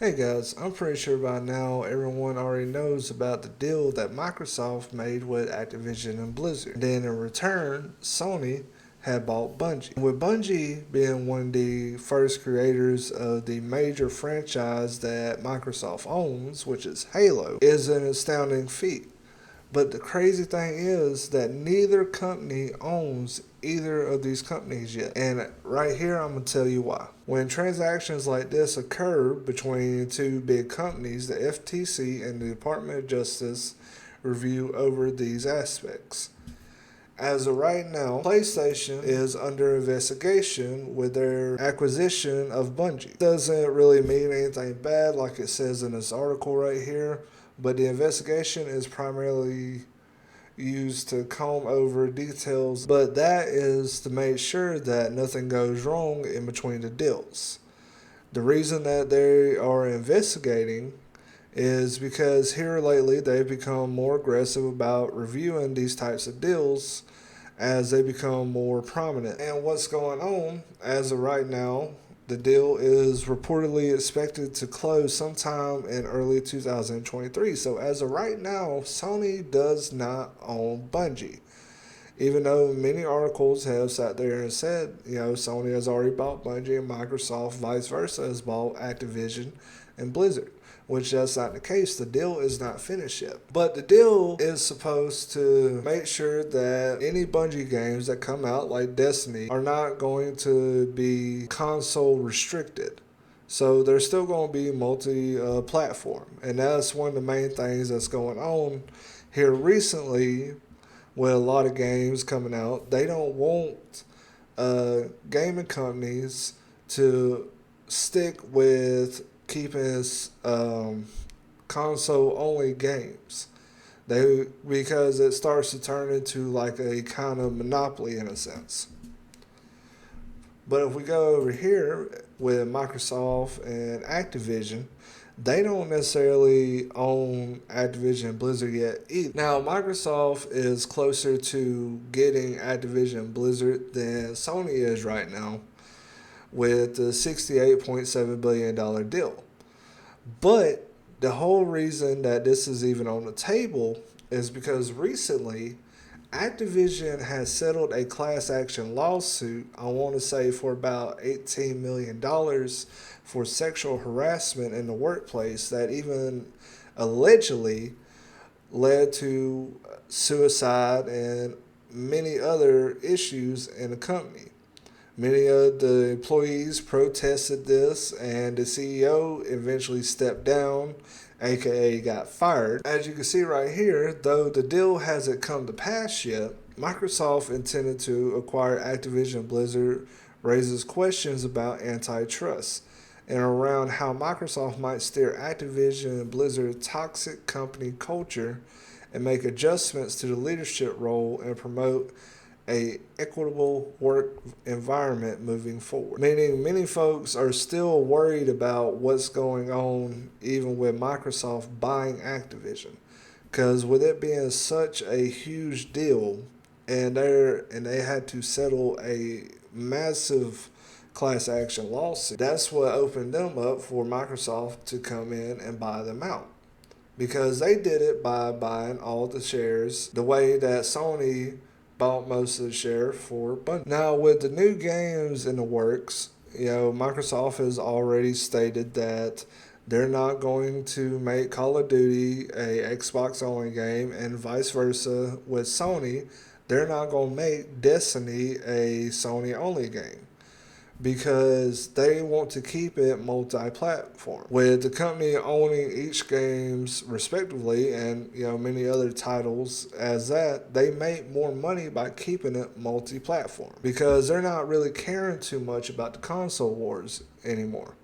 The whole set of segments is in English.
Hey guys, I'm pretty sure by now everyone already knows about the deal that Microsoft made with Activision and Blizzard. Then in return, Sony had bought Bungie. With Bungie being one of the first creators of the major franchise that Microsoft owns, which is Halo, is an astounding feat. But the crazy thing is that neither company owns either of these companies yet. And right here, I'm going to tell you why. When transactions like this occur between two big companies, the FTC and the Department of Justice review over these aspects. As of right now, PlayStation is under investigation with their acquisition of Bungie. Doesn't really mean anything bad like it says in this article right here, but the investigation is primarily used to comb over details, but that is to make sure that nothing goes wrong in between the deals. The reason that they are investigating is because here lately they've become more aggressive about reviewing these types of deals as they become more prominent. And what's going on as of right now, the deal is reportedly expected to close sometime in early 2023. So as of right now, Sony does not own Bungie. Even though many articles have sat there and said, Sony has already bought Bungie and Microsoft, vice versa, has bought Activision and Blizzard, which that's not the case. The deal is not finished yet. But the deal is supposed to make sure that any Bungie games that come out, like Destiny, are not going to be console restricted. So they're still going to be multi-platform. And that's one of the main things that's going on here recently with a lot of games coming out. They don't want gaming companies to stick with keeping console only games. Because it starts to turn into like a kind of monopoly in a sense. But if we go over here with Microsoft and Activision, they don't necessarily own Activision Blizzard yet either. Now, Microsoft is closer to getting Activision Blizzard than Sony is right now with the $68.7 billion deal. But the whole reason that this is even on the table is because recently Activision has settled a class action lawsuit, I want to say for about $18 million for sexual harassment in the workplace that even allegedly led to suicide and many other issues in the company. Many of the employees protested this, and the CEO eventually stepped down, aka got fired. As you can see right here, though the deal hasn't come to pass yet, Microsoft intended to acquire Activision Blizzard raises questions about antitrust and around how Microsoft might steer Activision and Blizzard's toxic company culture and make adjustments to the leadership role and promote a equitable work environment moving forward. Meaning many folks are still worried about what's going on even with Microsoft buying Activision. Because with it being such a huge deal and they had to settle a massive class action lawsuit, that's what opened them up for Microsoft to come in and buy them out. Because they did it by buying all the shares the way that Sony bought most of the share for Bungie. Now, with the new games in the works, Microsoft has already stated that they're not going to make Call of Duty a Xbox only game, and vice versa with Sony. They're not going to make Destiny a Sony only game because they want to keep it multi-platform. With the company owning each games respectively and many other titles as that, they make more money by keeping it multi-platform because they're not really caring too much about the console wars anymore.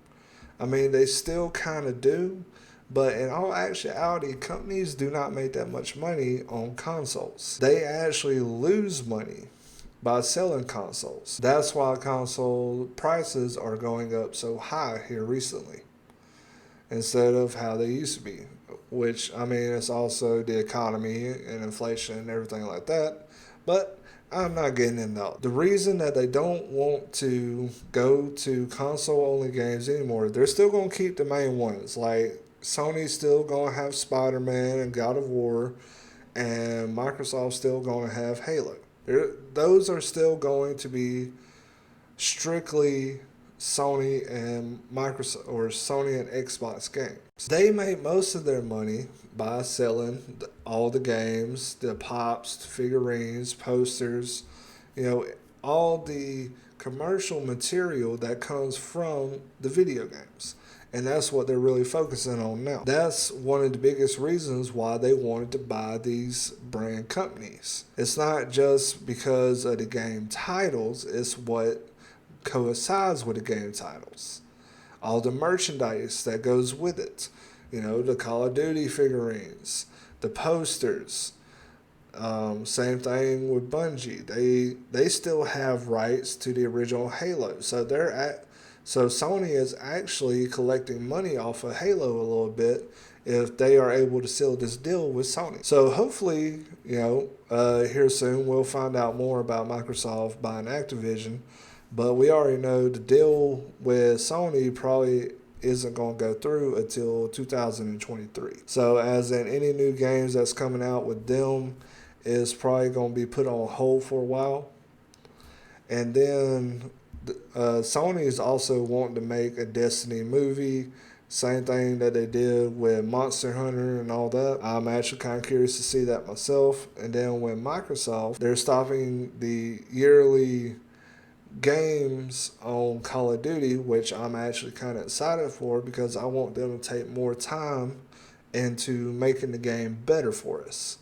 I mean, they still kind of do, but in all actuality, companies do not make that much money on consoles. They actually lose money by selling consoles. That's why console prices are going up so high here recently instead of how they used to be. Which, I mean, it's also the economy and inflation and everything like that. But I'm not getting into that. The reason that they don't want to go to console only games anymore, they're still going to keep the main ones. Like Sony's still going to have Spider-Man and God of War, and Microsoft's still going to have Halo. Those are still going to be strictly Sony and Microsoft, or Sony and Xbox games. They make most of their money by selling all the games, the pops, the figurines, posters, all the commercial material that comes from the video games. And that's what they're really focusing on now. That's one of the biggest reasons why they wanted to buy these brand companies. It's not just because of the game titles, it's what coincides with the game titles. All the merchandise that goes with it. The Call of Duty figurines, the posters. Same thing with Bungie. They still have rights to the original Halo. So Sony is actually collecting money off of Halo a little bit if they are able to seal this deal with Sony. So hopefully, here soon we'll find out more about Microsoft buying Activision. But we already know the deal with Sony probably isn't going to go through until 2023. So as in any new games that's coming out with them, is probably going to be put on hold for a while. And then Sony is also wanting to make a Destiny movie. Same thing that they did with Monster Hunter and all that. I'm actually kind of curious to see that myself. And then with Microsoft, they're stopping the yearly games on Call of Duty, which I'm actually kind of excited for because I want them to take more time into making the game better for us.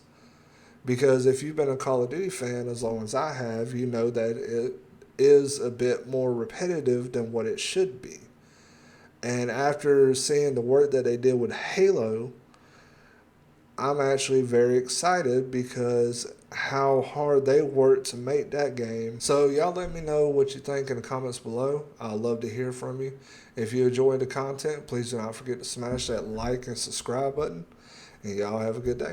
Because if you've been a Call of Duty fan as long as I have, you know that it is a bit more repetitive than what it should be. And after seeing the work that they did with Halo, I'm actually very excited because how hard they worked to make that game. So y'all let me know what you think in the comments below. I'd love to hear from you. If you enjoyed the content, please do not forget to smash that like and subscribe button. And y'all have a good day.